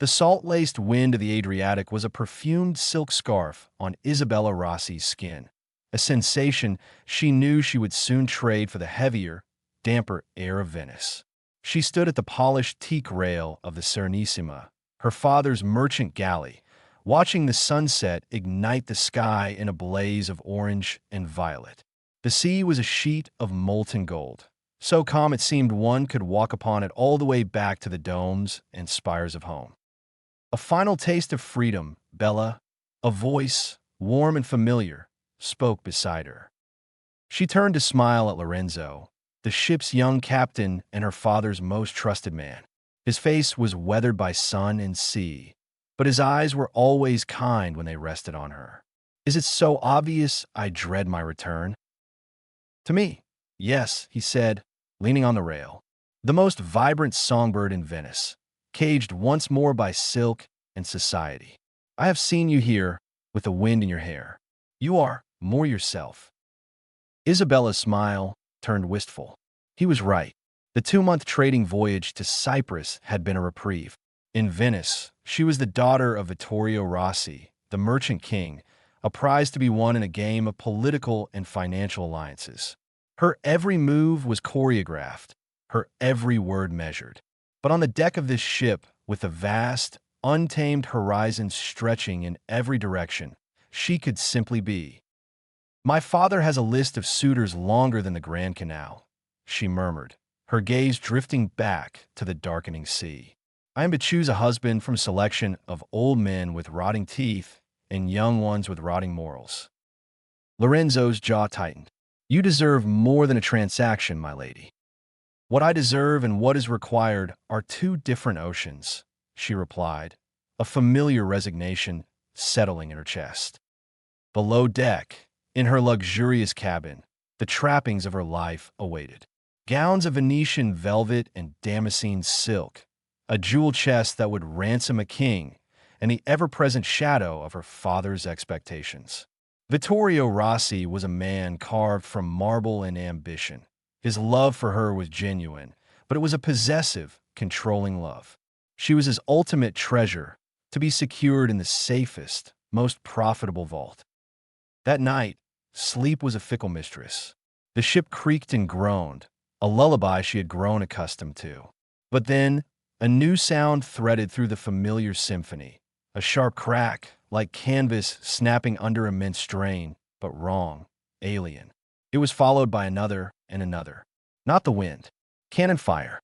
The salt-laced wind of the Adriatic was a perfumed silk scarf on Isabella Rossi's skin, a sensation she knew she would soon trade for the heavier, damper air of Venice. She stood at the polished teak rail of the Serenissima, her father's merchant galley, watching the sunset ignite the sky in a blaze of orange and violet. The sea was a sheet of molten gold, so calm it seemed one could walk upon it all the way back to the domes and spires of home. A final taste of freedom, Bella, a voice, warm and familiar, spoke beside her. She turned to smile at Lorenzo, the ship's young captain and her father's most trusted man. His face was weathered by sun and sea, but his eyes were always kind when they rested on her. "Is it so obvious I dread my return?" "To me, yes," he said, leaning on the rail. "The most vibrant songbird in Venice, caged once more by silk and society. I have seen you here, with the wind in your hair. You are more yourself." Isabella's smile turned wistful. He was right. The 2-month trading voyage to Cyprus had been a reprieve. In Venice, she was the daughter of Vittorio Rossi, the merchant king, a prize to be won in a game of political and financial alliances. Her every move was choreographed, her every word measured. But on the deck of this ship, with the vast, untamed horizons stretching in every direction, she could simply be. "My father has a list of suitors longer than the Grand Canal," she murmured, her gaze drifting back to the darkening sea. "I am to choose a husband from a selection of old men with rotting teeth and young ones with rotting morals." Lorenzo's jaw tightened. "You deserve more than a transaction, my lady." "What I deserve and what is required are two different oceans," she replied, a familiar resignation settling in her chest. Below deck, in her luxurious cabin, the trappings of her life awaited. Gowns of Venetian velvet and Damascene silk, a jewel chest that would ransom a king, and the ever-present shadow of her father's expectations. Vittorio Rossi was a man carved from marble and ambition. His love for her was genuine, but it was a possessive, controlling love. She was his ultimate treasure, to be secured in the safest, most profitable vault. That night, sleep was a fickle mistress. The ship creaked and groaned, a lullaby she had grown accustomed to. But then, a new sound threaded through the familiar symphony, a sharp crack, like canvas snapping under immense strain, but wrong, alien. It was followed by another and another. Not the wind, cannon fire.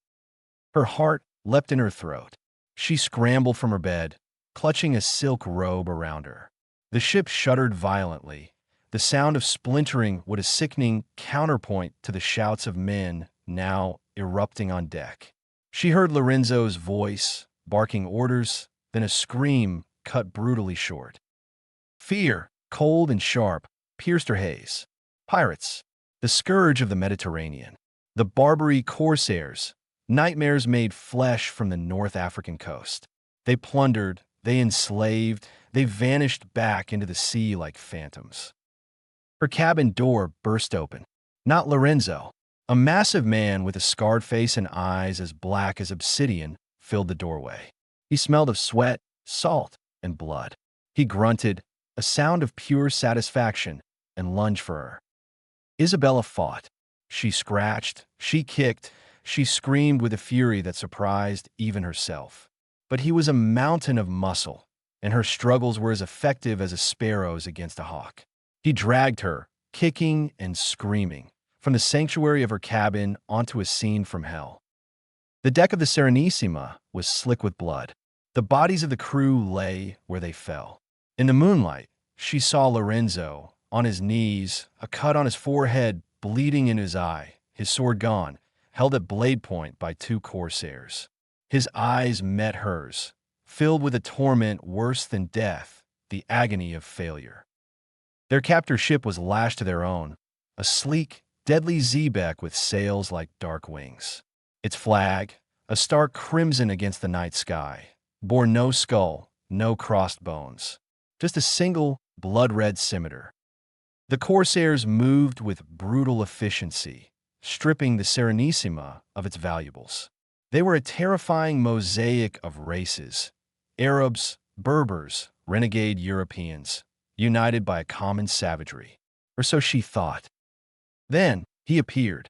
Her heart leapt in her throat. She scrambled from her bed, clutching a silk robe around her. The ship shuddered violently, the sound of splintering what a sickening counterpoint to the shouts of men now erupting on deck. She heard Lorenzo's voice, barking orders, then a scream cut brutally short. Fear, cold and sharp, pierced her haze. Pirates, the scourge of the Mediterranean. The Barbary corsairs, nightmares made flesh from the North African coast. They plundered, they enslaved, they vanished back into the sea like phantoms. Her cabin door burst open. Not Lorenzo. A massive man with a scarred face and eyes as black as obsidian filled the doorway. He smelled of sweat, salt, and blood. He grunted, a sound of pure satisfaction, and lunged for her. Isabella fought. She scratched, she kicked, she screamed with a fury that surprised even herself. But he was a mountain of muscle, and her struggles were as effective as a sparrow's against a hawk. He dragged her, kicking and screaming, from the sanctuary of her cabin onto a scene from hell. The deck of the Serenissima was slick with blood. The bodies of the crew lay where they fell. In the moonlight, she saw Lorenzo, on his knees, a cut on his forehead, bleeding in his eye, his sword gone, held at blade point by two corsairs. His eyes met hers, filled with a torment worse than death, the agony of failure. Their captor ship was lashed to their own, a sleek, deadly xebec with sails like dark wings. Its flag, a stark crimson against the night sky, bore no skull, no crossed bones, just a single blood-red scimitar. The corsairs moved with brutal efficiency, stripping the Serenissima of its valuables. They were a terrifying mosaic of races, Arabs, Berbers, renegade Europeans, united by a common savagery. Or so she thought. Then he appeared.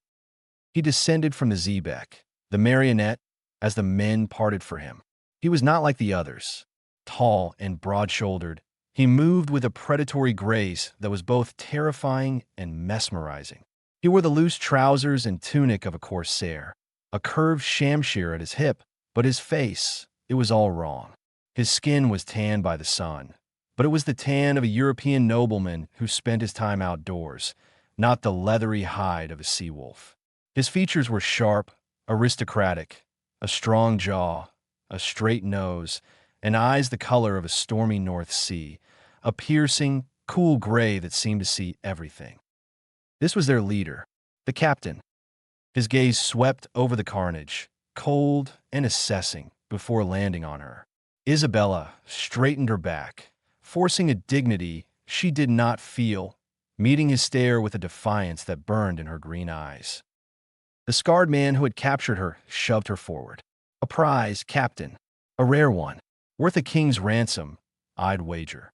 He descended from the Zebek, the marionette, as the men parted for him. He was not like the others. Tall and broad-shouldered, he moved with a predatory grace that was both terrifying and mesmerizing. He wore the loose trousers and tunic of a corsair, a curved shamshir at his hip, but his face, it was all wrong. His skin was tanned by the sun, but it was the tan of a European nobleman who spent his time outdoors, not the leathery hide of a sea-wolf. His features were sharp, aristocratic, a strong jaw, a straight nose, and eyes the color of a stormy North Sea, a piercing, cool gray that seemed to see everything. This was their leader, the captain. His gaze swept over the carnage, cold and assessing, before landing on her. Isabella straightened her back, forcing a dignity she did not feel, meeting his stare with a defiance that burned in her green eyes. The scarred man who had captured her shoved her forward. A prize, captain. A rare one. Worth a king's ransom, I'd wager.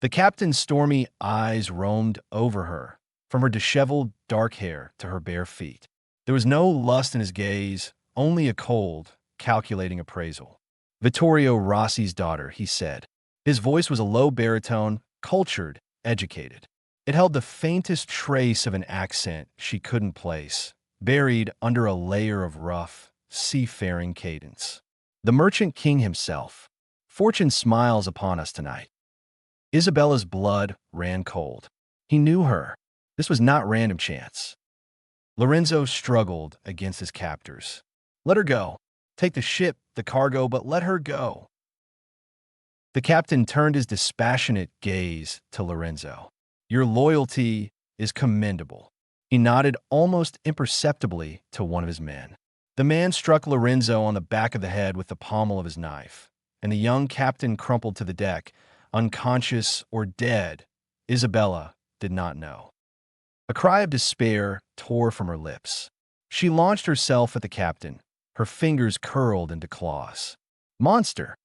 The captain's stormy eyes roamed over her, from her disheveled, dark hair to her bare feet. There was no lust in his gaze, only a cold, calculating appraisal. Vittorio Rossi's daughter, he said. His voice was a low baritone, cultured, educated. It held the faintest trace of an accent she couldn't place, buried under a layer of rough, seafaring cadence. The merchant king himself. Fortune smiles upon us tonight. Isabella's blood ran cold. He knew her. This was not random chance. Lorenzo struggled against his captors. Let her go. Take the ship, the cargo, but let her go. The captain turned his dispassionate gaze to Lorenzo. Your loyalty is commendable. He nodded almost imperceptibly to one of his men. The man struck Lorenzo on the back of the head with the pommel of his knife, and the young captain crumpled to the deck, unconscious or dead. Isabella did not know. A cry of despair tore from her lips. She launched herself at the captain, her fingers curled into claws. Monster!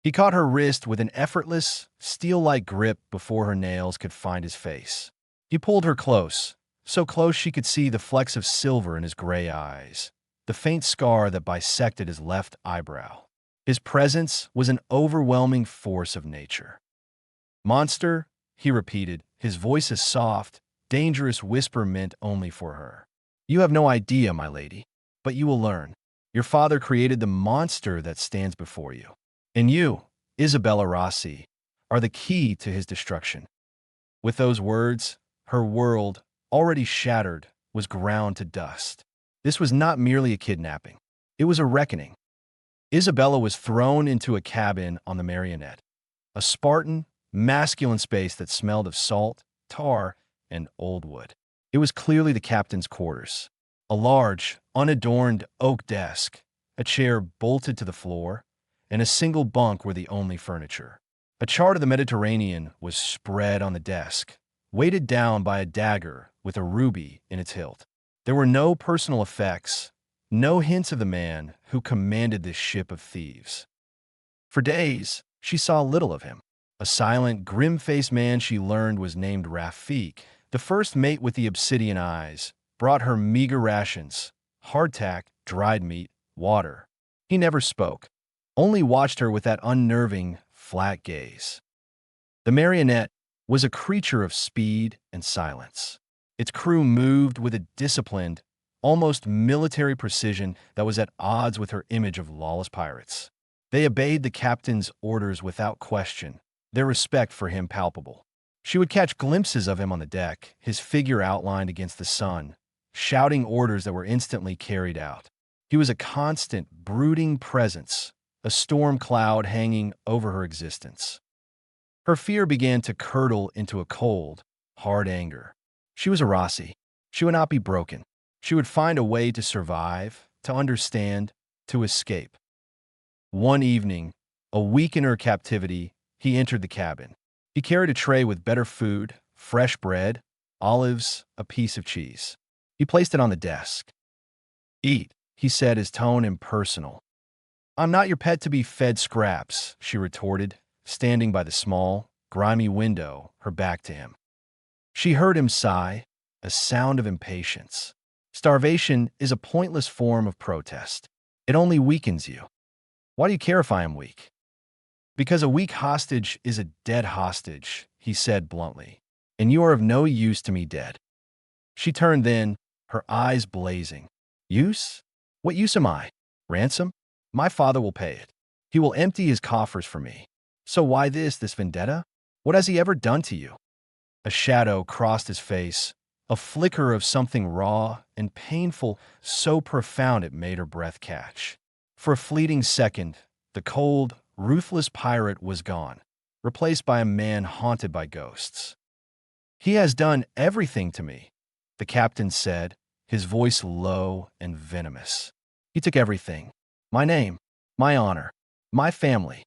He caught her wrist with an effortless, steel-like grip before her nails could find his face. He pulled her close, so close she could see the flecks of silver in his gray eyes, the faint scar that bisected his left eyebrow. His presence was an overwhelming force of nature. Monster, he repeated, his voice a soft, dangerous whisper meant only for her. You have no idea, my lady, but you will learn. Your father created the monster that stands before you. And you, Isabella Rossi, are the key to his destruction. With those words, her world, already shattered, was ground to dust. This was not merely a kidnapping. It was a reckoning. Isabella was thrown into a cabin on the Marionette, a Spartan, masculine space that smelled of salt, tar, and old wood. It was clearly the captain's quarters. A large, unadorned oak desk, a chair bolted to the floor, and a single bunk were the only furniture. A chart of the Mediterranean was spread on the desk, weighted down by a dagger with a ruby in its hilt. There were no personal effects, no hints of the man who commanded this ship of thieves. For days, she saw little of him. A silent, grim-faced man she learned was named Rafik, the first mate with the obsidian eyes, brought her meager rations, hardtack, dried meat, water. He never spoke, only watched her with that unnerving, flat gaze. The Marionette was a creature of speed and silence. Its crew moved with a disciplined, almost military precision that was at odds with her image of lawless pirates. They obeyed the captain's orders without question, their respect for him palpable. She would catch glimpses of him on the deck, his figure outlined against the sun, shouting orders that were instantly carried out. He was a constant, brooding presence, a storm cloud hanging over her existence. Her fear began to curdle into a cold, hard anger. She was a Rossi. She would not be broken. She would find a way to survive, to understand, to escape. One evening, a week in her captivity, he entered the cabin. He carried a tray with better food, fresh bread, olives, a piece of cheese. He placed it on the desk. Eat, he said, his tone impersonal. I'm not your pet to be fed scraps, she retorted, standing by the small, grimy window, her back to him. She heard him sigh, a sound of impatience. Starvation is a pointless form of protest. It only weakens you. Why do you care if I am weak? Because a weak hostage is a dead hostage, he said bluntly, and you are of no use to me dead. She turned then, her eyes blazing. Use? What use am I? Ransom? My father will pay it. He will empty his coffers for me. So why this vendetta? What has he ever done to you? A shadow crossed his face, a flicker of something raw and painful, so profound it made her breath catch. For a fleeting second, the cold, ruthless pirate was gone, replaced by a man haunted by ghosts. He has done everything to me, the captain said, his voice low and venomous. He took everything. My name, my honor, my family.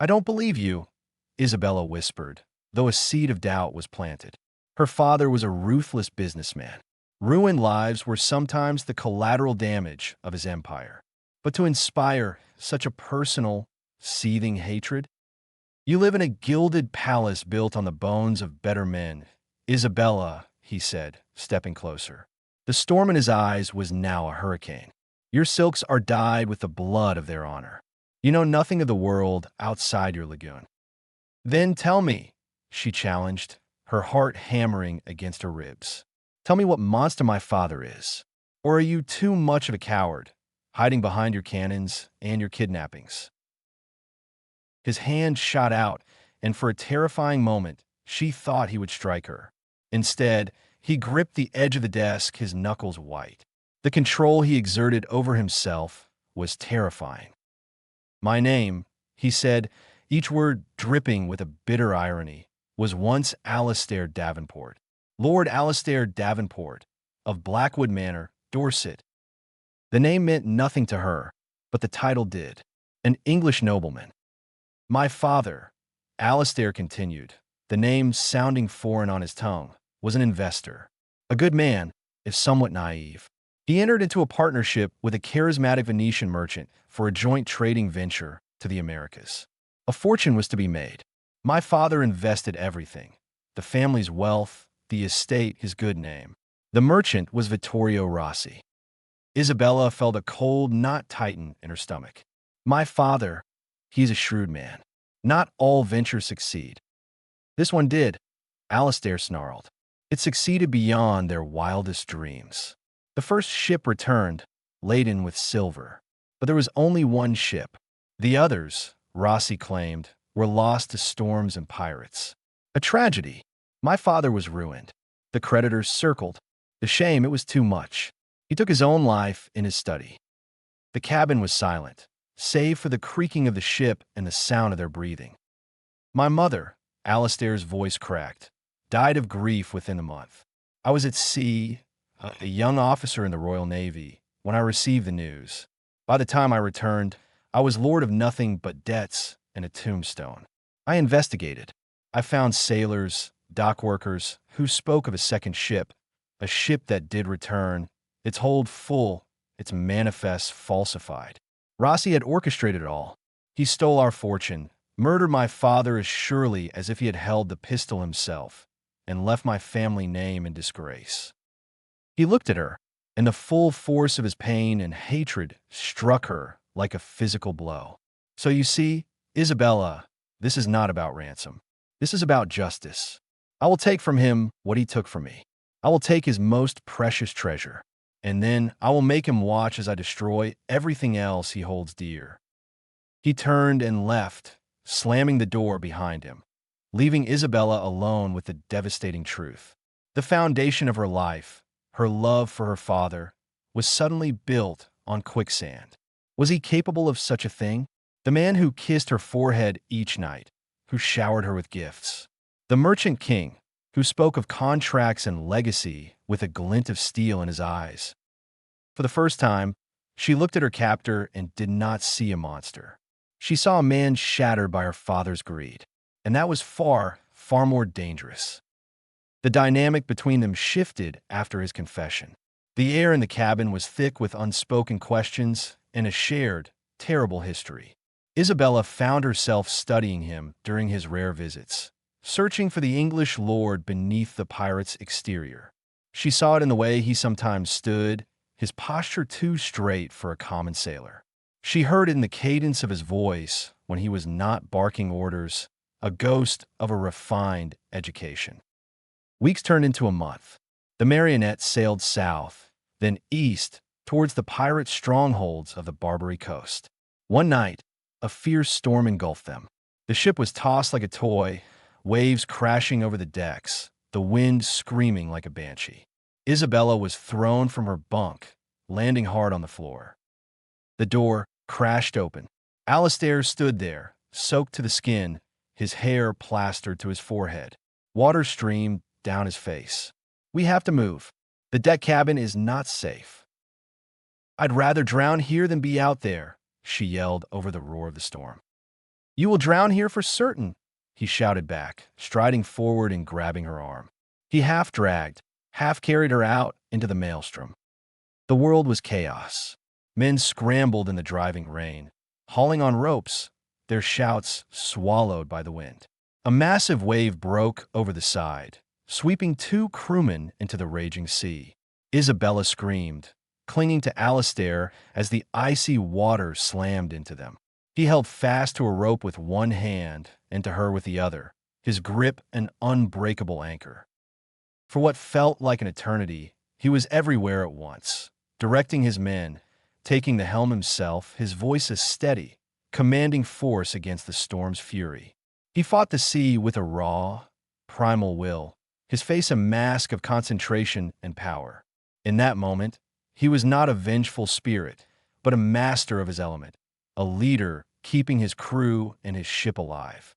I don't believe you, Isabella whispered, though a seed of doubt was planted. Her father was a ruthless businessman. Ruined lives were sometimes the collateral damage of his empire. But to inspire such a personal, seething hatred? You live in a gilded palace built on the bones of better men. Isabella, he said, stepping closer. The storm in his eyes was now a hurricane. Your silks are dyed with the blood of their honor. You know nothing of the world outside your lagoon. Then tell me, she challenged, her heart hammering against her ribs. Tell me what monster my father is. Or are you too much of a coward, hiding behind your cannons and your kidnappings? His hand shot out, and for a terrifying moment, she thought he would strike her. Instead, he gripped the edge of the desk, his knuckles white. The control he exerted over himself was terrifying. My name, he said, each word dripping with a bitter irony, was once Alastair Davenport, Lord Alastair Davenport, of Blackwood Manor, Dorset. The name meant nothing to her, but the title did. An English nobleman. My father, Alastair continued, the name sounding foreign on his tongue, was an investor. A good man, if somewhat naive. He entered into a partnership with a charismatic Venetian merchant for a joint trading venture to the Americas. A fortune was to be made. My father invested everything, the family's wealth, the estate, his good name. The merchant was Vittorio Rossi. Isabella felt a cold knot tighten in her stomach. My father, he's a shrewd man. Not all ventures succeed. This one did, Alastair snarled. It succeeded beyond their wildest dreams. The first ship returned, laden with silver. But there was only one ship. The others, Rossi claimed, were lost to storms and pirates. A tragedy. My father was ruined. The creditors circled. The shame, it was too much. He took his own life in his study. The cabin was silent, save for the creaking of the ship and the sound of their breathing. My mother, Alastair's voice cracked, died of grief within a month. I was at sea, a young officer in the Royal Navy, when I received the news. By the time I returned, I was lord of nothing but debts and a tombstone. I investigated. I found sailors, dock workers, who spoke of a second ship, a ship that did return, its hold full, its manifests falsified. Rossi had orchestrated it all. He stole our fortune, murdered my father as surely as if he had held the pistol himself, and left my family name in disgrace. He looked at her, and the full force of his pain and hatred struck her like a physical blow. So you see, Isabella, this is not about ransom. This is about justice. I will take from him what he took from me. I will take his most precious treasure, and then I will make him watch as I destroy everything else he holds dear. He turned and left, slamming the door behind him, leaving Isabella alone with the devastating truth. The foundation of her life, her love for her father, was suddenly built on quicksand. Was he capable of such a thing? The man who kissed her forehead each night, who showered her with gifts. The merchant king, who spoke of contracts and legacy with a glint of steel in his eyes. For the first time, she looked at her captor and did not see a monster. She saw a man shattered by her father's greed, and that was far, far more dangerous. The dynamic between them shifted after his confession. The air in the cabin was thick with unspoken questions and a shared, terrible history. Isabella found herself studying him during his rare visits, searching for the English lord beneath the pirate's exterior. She saw it in the way he sometimes stood, his posture too straight for a common sailor. She heard it in the cadence of his voice when he was not barking orders, a ghost of a refined education. Weeks turned into a month. The Marionette sailed south, then east, towards the pirate strongholds of the Barbary coast. One night, a fierce storm engulfed them. The ship was tossed like a toy, waves crashing over the decks, the wind screaming like a banshee. Isabella was thrown from her bunk, landing hard on the floor. The door crashed open. Alistair stood there, soaked to the skin, his hair plastered to his forehead. Water streamed down his face. "We have to move. The deck cabin is not safe." "I'd rather drown here than be out there," she yelled over the roar of the storm. "You will drown here for certain," he shouted back, striding forward and grabbing her arm. He half dragged, half carried her out into the maelstrom. The world was chaos. Men scrambled in the driving rain, hauling on ropes, their shouts swallowed by the wind. A massive wave broke over the side, sweeping 2 crewmen into the raging sea. Isabella screamed, clinging to Alistair as the icy water slammed into them. He held fast to a rope with one hand and to her with the other, his grip an unbreakable anchor. For what felt like an eternity, he was everywhere at once, directing his men, taking the helm himself, his voice a steady, commanding force against the storm's fury. He fought the sea with a raw, primal will, his face a mask of concentration and power. In that moment, he was not a vengeful spirit, but a master of his element, a leader keeping his crew and his ship alive.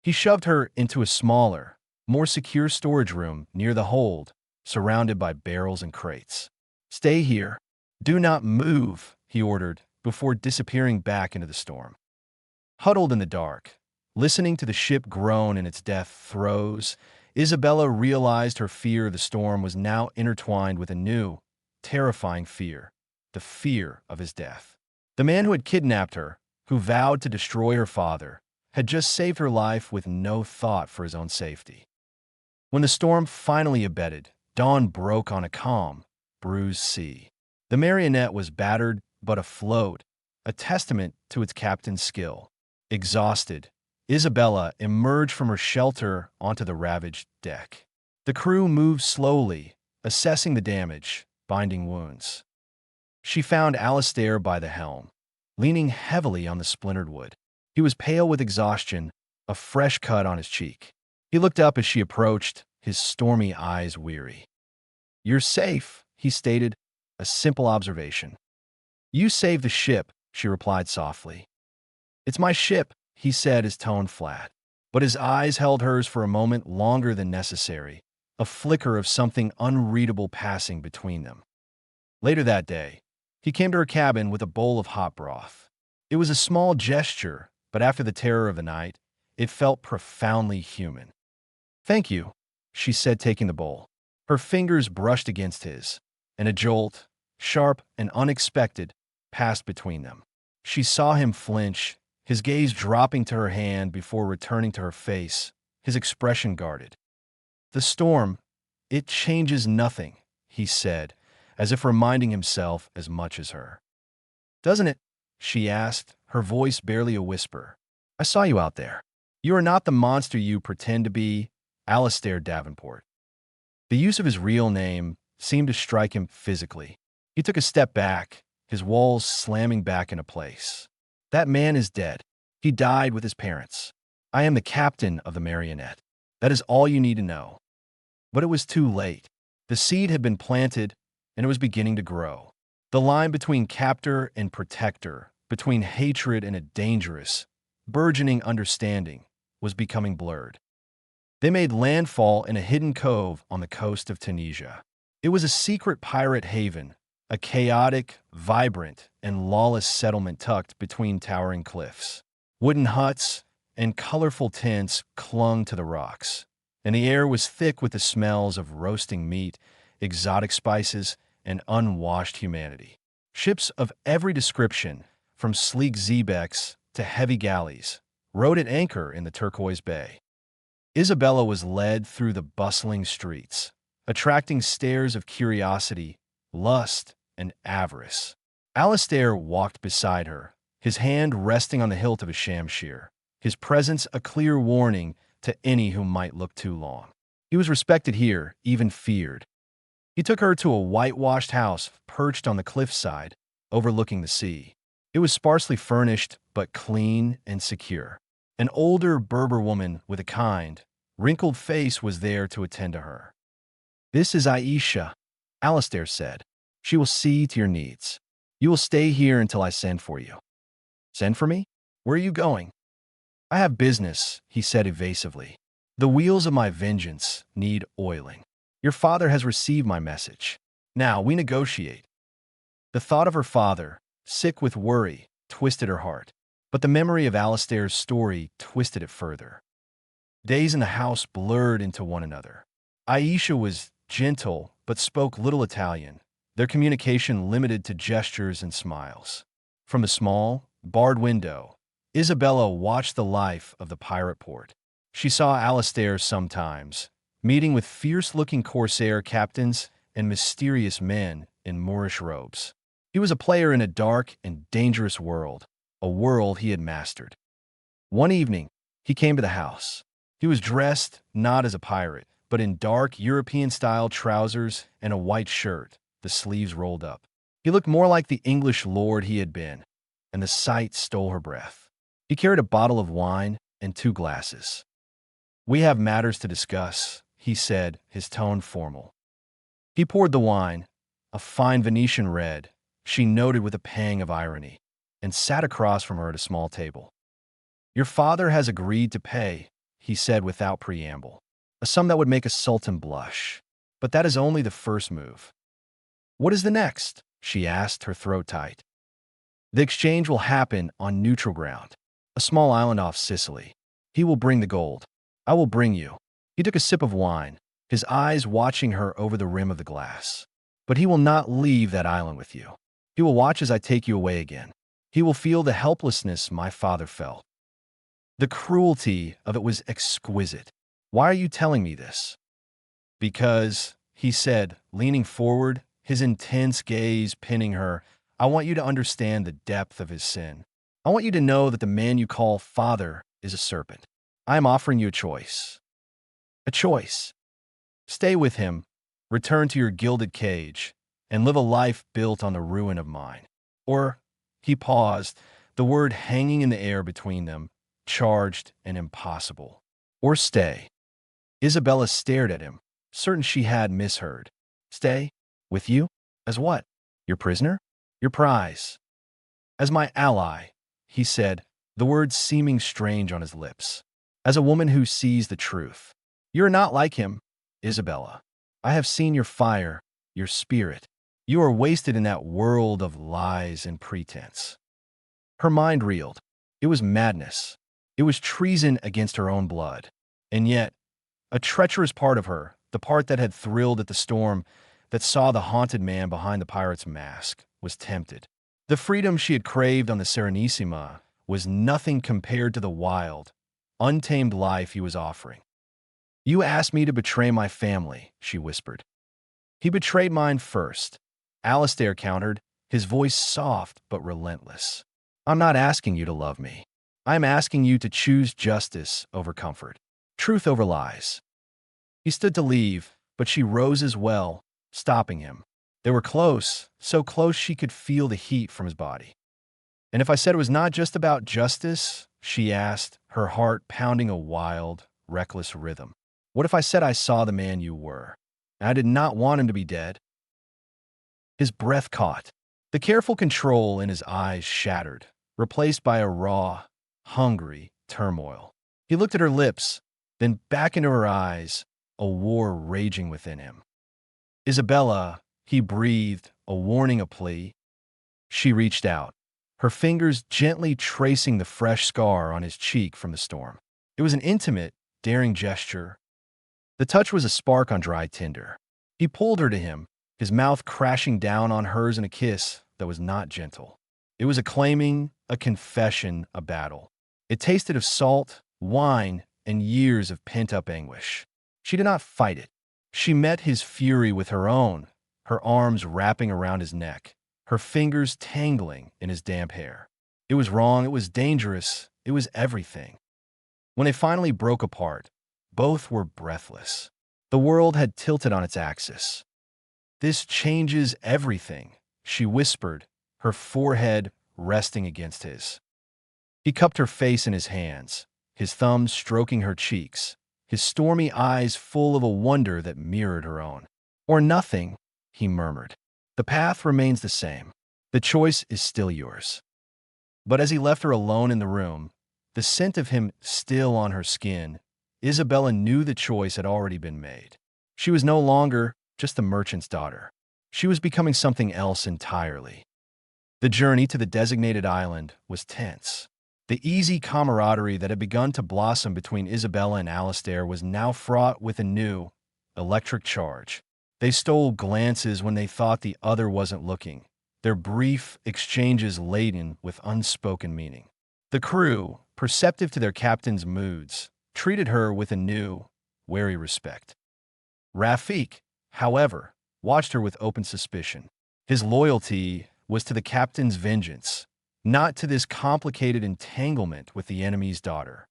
He shoved her into a smaller, more secure storage room near the hold, surrounded by barrels and crates. "Stay here. Do not move," he ordered, before disappearing back into the storm. Huddled in the dark, listening to the ship groan in its death throes, Isabella realized her fear of the storm was now intertwined with a new, terrifying fear, the fear of his death. The man who had kidnapped her, who vowed to destroy her father, had just saved her life with no thought for his own safety. When the storm finally abated, dawn broke on a calm, bruised sea. The Marionette was battered but afloat, a testament to its captain's skill. Exhausted, Isabella emerged from her shelter onto the ravaged deck. The crew moved slowly, assessing the damage, binding wounds. She found Alistair by the helm, leaning heavily on the splintered wood. He was pale with exhaustion, a fresh cut on his cheek. He looked up as she approached, his stormy eyes weary. "You're safe," he stated, a simple observation. "You saved the ship," she replied softly. "It's my ship," he said, his tone flat. But his eyes held hers for a moment longer than necessary, a flicker of something unreadable passing between them. Later that day, he came to her cabin with a bowl of hot broth. It was a small gesture, but after the terror of the night, it felt profoundly human. "Thank you," she said, taking the bowl. Her fingers brushed against his, and a jolt, sharp and unexpected, passed between them. She saw him flinch, his gaze dropping to her hand before returning to her face, his expression guarded. "The storm, it changes nothing," he said, as if reminding himself as much as her. "Doesn't it?" she asked, her voice barely a whisper. "I saw you out there. You are not the monster you pretend to be, Alistair Davenport." The use of his real name seemed to strike him physically. He took a step back, his walls slamming back into place. "That man is dead. He died with his parents. I am the captain of the Marionette. That is all you need to know." But it was too late. The seed had been planted, and it was beginning to grow. The line between captor and protector, between hatred and a dangerous, burgeoning understanding, was becoming blurred. They made landfall in a hidden cove on the coast of Tunisia. It was a secret pirate haven, a chaotic, vibrant, and lawless settlement tucked between towering cliffs. Wooden huts and colorful tents clung to the rocks, and the air was thick with the smells of roasting meat, exotic spices, and unwashed humanity. Ships of every description, from sleek xebecs to heavy galleys, rode at anchor in the turquoise bay. Isabella was led through the bustling streets, attracting stares of curiosity, lust, and avarice. Alastair walked beside her, his hand resting on the hilt of a shamshear, his presence a clear warning to any who might look too long. He was respected here, even feared. He took her to a whitewashed house perched on the cliffside, overlooking the sea. It was sparsely furnished, but clean and secure. An older Berber woman with a kind, wrinkled face was there to attend to her. "This is Aisha," Alastair said. "She will see to your needs. You will stay here until I send for you." "Send for me? Where are you going?" "I have business," he said evasively. "The wheels of my vengeance need oiling. Your father has received my message. Now we negotiate." The thought of her father, sick with worry, twisted her heart. But the memory of Alastair's story twisted it further. Days in the house blurred into one another. Aisha was gentle, but spoke little Italian, their communication limited to gestures and smiles. From the small, barred window, Isabella watched the life of the pirate port. She saw Alastair sometimes, meeting with fierce-looking corsair captains and mysterious men in Moorish robes. He was a player in a dark and dangerous world, a world he had mastered. One evening, he came to the house. He was dressed not as a pirate, but in dark European-style trousers and a white shirt, the sleeves rolled up. He looked more like the English lord he had been, and the sight stole her breath. He carried a bottle of wine and 2 glasses. "We have matters to discuss," he said, his tone formal. He poured the wine, a fine Venetian red, she noted with a pang of irony, and sat across from her at a small table. "Your father has agreed to pay," he said without preamble, "a sum that would make a sultan blush. But that is only the first move." "What is the next?" she asked, her throat tight. "The exchange will happen on neutral ground, a small island off Sicily. He will bring the gold. I will bring you." He took a sip of wine, his eyes watching her over the rim of the glass. "But he will not leave that island with you. He will watch as I take you away again. He will feel the helplessness my father felt." The cruelty of it was exquisite. "Why are you telling me this?" "Because," he said, leaning forward, his intense gaze pinning her, "I want you to understand the depth of his sin. I want you to know that the man you call father is a serpent. I am offering you a choice. A choice. Stay with him, return to your gilded cage, and live a life built on the ruin of mine. Or," he paused, the word hanging in the air between them, charged and impossible. "Or stay." Isabella stared at him, certain she had misheard. "Stay? With you? As what? Your prisoner? Your prize?" "As my ally," he said, the words seeming strange on his lips. "As a woman who sees the truth. You are not like him, Isabella. I have seen your fire, your spirit. You are wasted in that world of lies and pretense." Her mind reeled. It was madness. It was treason against her own blood. And yet, a treacherous part of her, the part that had thrilled at the storm, that saw the haunted man behind the pirate's mask, was tempted. The freedom she had craved on the Serenissima was nothing compared to the wild, untamed life he was offering. "You asked me to betray my family," she whispered. "He betrayed mine first," Alastair countered, his voice soft but relentless. "I'm not asking you to love me. I'm asking you to choose justice over comfort, truth over lies." He stood to leave, but she rose as well, stopping him. They were close, so close she could feel the heat from his body. "And if I said it was not just about justice," she asked, her heart pounding a wild, reckless rhythm. "What if I said I saw the man you were, and I did not want him to be dead?" His breath caught. The careful control in his eyes shattered, replaced by a raw, hungry turmoil. He looked at her lips, then back into her eyes, a war raging within him. "Isabella," he breathed, a warning, a plea. She reached out, her fingers gently tracing the fresh scar on his cheek from the storm. It was an intimate, daring gesture. The touch was a spark on dry tinder. He pulled her to him, his mouth crashing down on hers in a kiss that was not gentle. It was a claiming, a confession, a battle. It tasted of salt, wine, and years of pent-up anguish. She did not fight it. She met his fury with her own, her arms wrapping around his neck, her fingers tangling in his damp hair. It was wrong, it was dangerous, it was everything. When they finally broke apart, both were breathless. The world had tilted on its axis. "This changes everything," she whispered, her forehead resting against his. He cupped her face in his hands, his thumbs stroking her cheeks, his stormy eyes full of a wonder that mirrored her own. "Or nothing," he murmured. "The path remains the same. The choice is still yours." But as he left her alone in the room, the scent of him still on her skin, Isabella knew the choice had already been made. She was no longer just the merchant's daughter. She was becoming something else entirely. The journey to the designated island was tense. The easy camaraderie that had begun to blossom between Isabella and Alistair was now fraught with a new, electric charge. They stole glances when they thought the other wasn't looking, their brief exchanges laden with unspoken meaning. The crew, perceptive to their captain's moods, treated her with a new, wary respect. Rafik, however, watched her with open suspicion. His loyalty was to the captain's vengeance, not to this complicated entanglement with the enemy's daughter.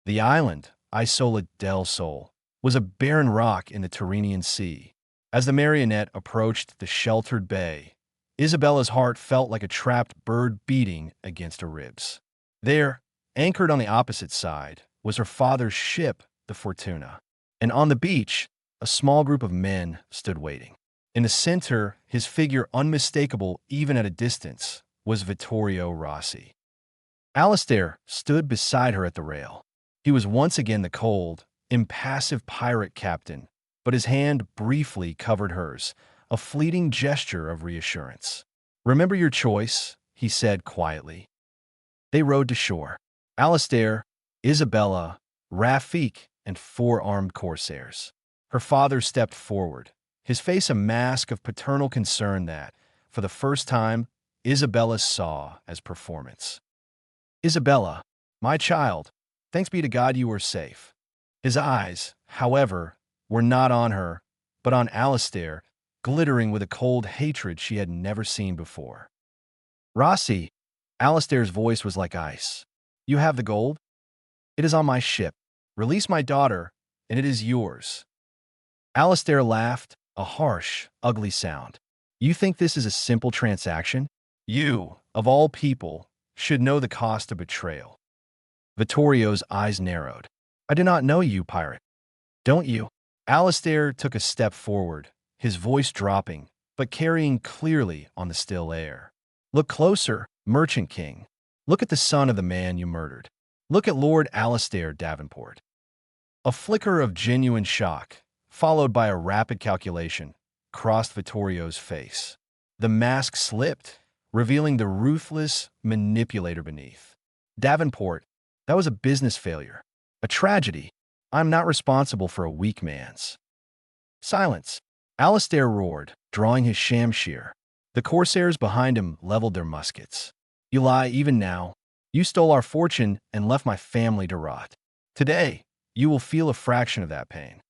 The island, Isola del Sol, was a barren rock in the Tyrrhenian Sea. As the marionette approached the sheltered bay, Isabella's heart felt like a trapped bird beating against her ribs. There, anchored on the opposite side, was her father's ship, the Fortuna. And on the beach, a small group of men stood waiting. In the center, his figure unmistakable even at a distance, was Vittorio Rossi. Alistair stood beside her at the rail. He was once again the cold, impassive pirate captain, but his hand briefly covered hers, a fleeting gesture of reassurance. "Remember your choice," he said quietly. They rowed to shore. Alistair, Isabella, Rafik, and 4 armed corsairs. Her father stepped forward, his face a mask of paternal concern that, for the first time, Isabella saw as performance. "Isabella, my child, thanks be to God you are safe." His eyes, however, were not on her, but on Alistair, glittering with a cold hatred she had never seen before. "Rossi," Alistair's voice was like ice. "You have the gold? It is on my ship. Release my daughter, and it is yours." Alistair laughed, a harsh, ugly sound. "You think this is a simple transaction? You, of all people, should know the cost of betrayal." Vittorio's eyes narrowed. "I do not know you, pirate. Don't you?" Alistair took a step forward, his voice dropping, but carrying clearly on the still air. "Look closer, Merchant King. Look at the son of the man you murdered. Look at Lord Alistair Davenport." A flicker of genuine shock, followed by a rapid calculation, crossed Vittorio's face. The mask slipped, revealing the ruthless manipulator beneath. "Davenport, that was a business failure. A tragedy. I'm not responsible for a weak man's." "Silence!" Alistair roared, drawing his shamshear. The corsairs behind him leveled their muskets. "You lie even now. You stole our fortune and left my family to rot. Today, you will feel a fraction of that pain."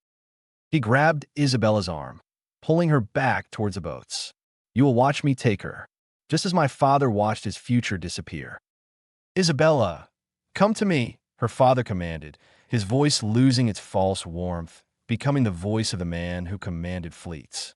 He grabbed Isabella's arm, pulling her back towards the boats. "You will watch me take her, just as my father watched his future disappear." "Isabella, come to me," her father commanded, his voice losing its false warmth, becoming the voice of the man who commanded fleets.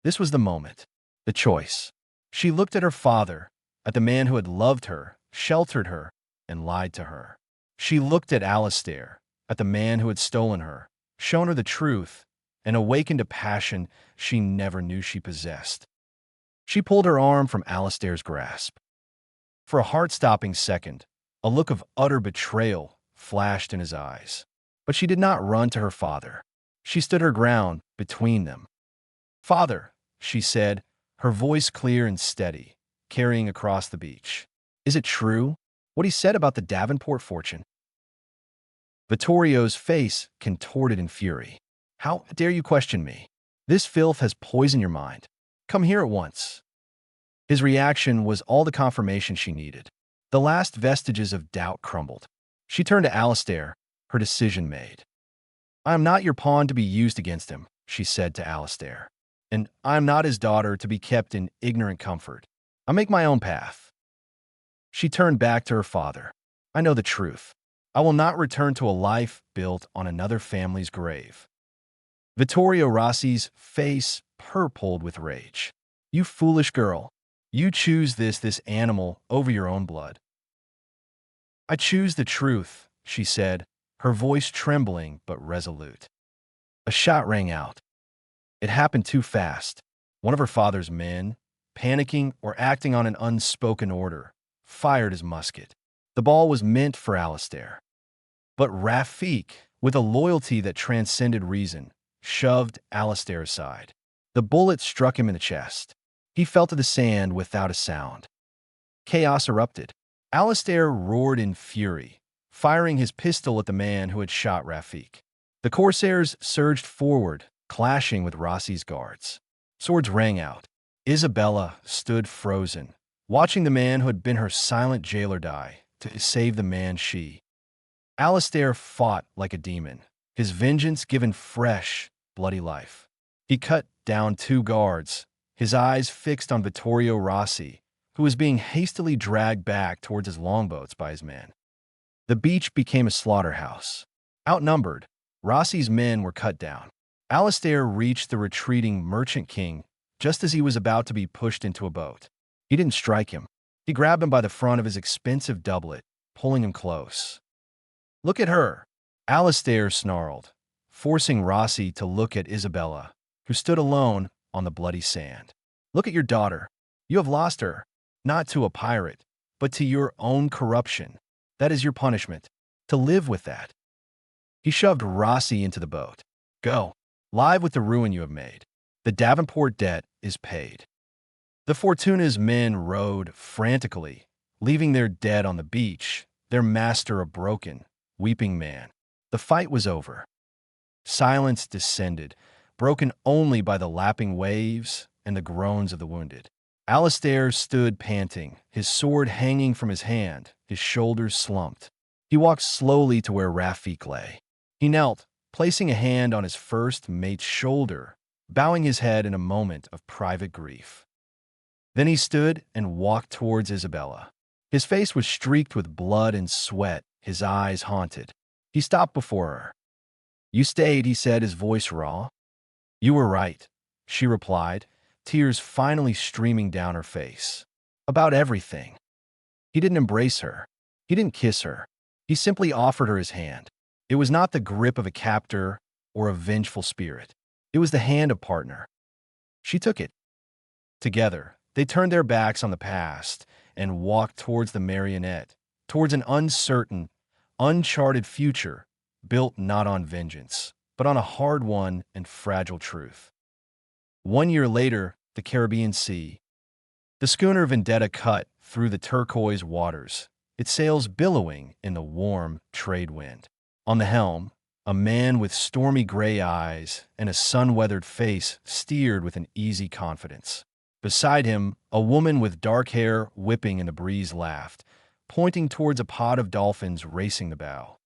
This was the moment, the choice. She looked at her father, at the man who had loved her, sheltered her, and lied to her. She looked at Alistair, at the man who had stolen her, shown her the truth, and awakened a passion she never knew she possessed. She pulled her arm from Alistair's grasp. For a heart-stopping second, a look of utter betrayal flashed in his eyes. But she did not run to her father. She stood her ground between them. "Father," she said, her voice clear and steady, carrying across the beach. "Is it true, what he said about the Davenport fortune?" Vittorio's face contorted in fury. "How dare you question me? This filth has poisoned your mind. Come here at once." His reaction was all the confirmation she needed. The last vestiges of doubt crumbled. She turned to Alistair, her decision made. "I am not your pawn to be used against him," she said to Alistair. "And I am not his daughter to be kept in ignorant comfort. I make my own path." She turned back to her father. "I know the truth. I will not return to a life built on another family's grave." Vittorio Rossi's face purpled with rage. "You foolish girl. You choose this animal over your own blood." "I choose the truth," she said, her voice trembling but resolute. A shot rang out. It happened too fast. One of her father's men, panicking or acting on an unspoken order, fired his musket. The ball was meant for Alistair. But Rafik, with a loyalty that transcended reason, shoved Alistair aside. The bullet struck him in the chest. He fell to the sand without a sound. Chaos erupted. Alistair roared in fury, firing his pistol at the man who had shot Rafik. The Corsairs surged forward, clashing with Rossi's guards. Swords rang out. Isabella stood frozen, watching the man who had been her silent jailer die to save the man she. Alistair fought like a demon, his vengeance given fresh, bloody life. He cut down 2 guards, his eyes fixed on Vittorio Rossi, who was being hastily dragged back towards his longboats by his men. The beach became a slaughterhouse. Outnumbered, Rossi's men were cut down. Alistair reached the retreating merchant king just as he was about to be pushed into a boat. He didn't strike him. He grabbed him by the front of his expensive doublet, pulling him close. "Look at her," Alistair snarled, forcing Rossi to look at Isabella, who stood alone on the bloody sand. "Look at your daughter. You have lost her, not to a pirate, but to your own corruption. That is your punishment, to live with that." He shoved Rossi into the boat. "Go, live with the ruin you have made. The Davenport debt is paid." The Fortuna's men rowed frantically, leaving their dead on the beach, their master a broken, weeping man. The fight was over. Silence descended, broken only by the lapping waves and the groans of the wounded. Alistair stood panting, his sword hanging from his hand, his shoulders slumped. He walked slowly to where Rafik lay. He knelt, placing a hand on his first mate's shoulder, bowing his head in a moment of private grief. Then he stood and walked towards Isabella. His face was streaked with blood and sweat, his eyes haunted. He stopped before her. "You stayed," he said, his voice raw. "You were right," she replied, tears finally streaming down her face. "About everything." He didn't embrace her. He didn't kiss her. He simply offered her his hand. It was not the grip of a captor or a vengeful spirit. It was the hand of partner. She took it. Together, they turned their backs on the past and walked towards the marionette, towards an uncertain, uncharted future built not on vengeance, but on a hard-won and fragile truth. 1 year later, the Caribbean Sea. The schooner Vendetta cut through the turquoise waters, its sails billowing in the warm trade wind. On the helm, a man with stormy gray eyes and a sun-weathered face steered with an easy confidence. Beside him, a woman with dark hair whipping in the breeze laughed, pointing towards a pod of dolphins racing the bow.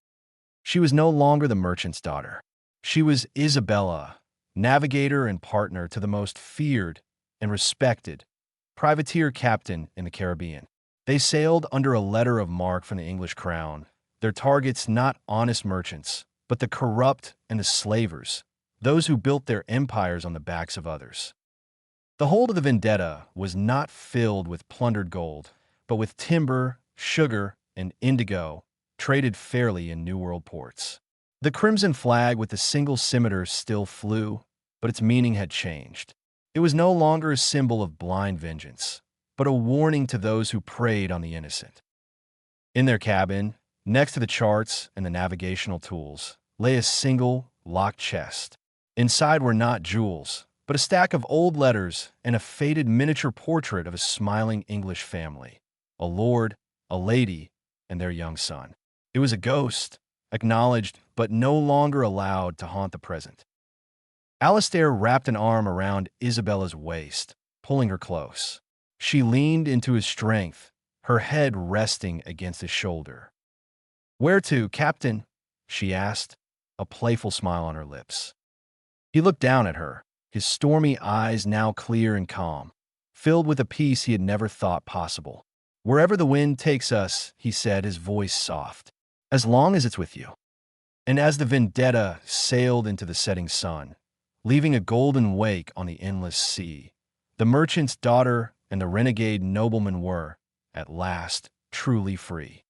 She was no longer the merchant's daughter. She was Isabella, navigator and partner to the most feared and respected privateer captain in the Caribbean. They sailed under a letter of marque from the English crown, their targets not honest merchants, but the corrupt and the slavers, those who built their empires on the backs of others. The hold of the Vendetta was not filled with plundered gold, but with timber, sugar, and indigo, traded fairly in New World ports. The crimson flag with the single scimitar still flew, but its meaning had changed. It was no longer a symbol of blind vengeance, but a warning to those who preyed on the innocent. In their cabin, next to the charts and the navigational tools, lay a single, locked chest. Inside were not jewels, but a stack of old letters and a faded miniature portrait of a smiling English family, a lord, a lady, and their young son. It was a ghost, acknowledged but no longer allowed to haunt the present. Alistair wrapped an arm around Isabella's waist, pulling her close. She leaned into his strength, her head resting against his shoulder. "Where to, Captain?" she asked, a playful smile on her lips. He looked down at her, his stormy eyes now clear and calm, filled with a peace he had never thought possible. "Wherever the wind takes us," he said, his voice soft, "as long as it's with you." And as the Vendetta sailed into the setting sun, leaving a golden wake on the endless sea, the merchant's daughter and the renegade nobleman were, at last, truly free.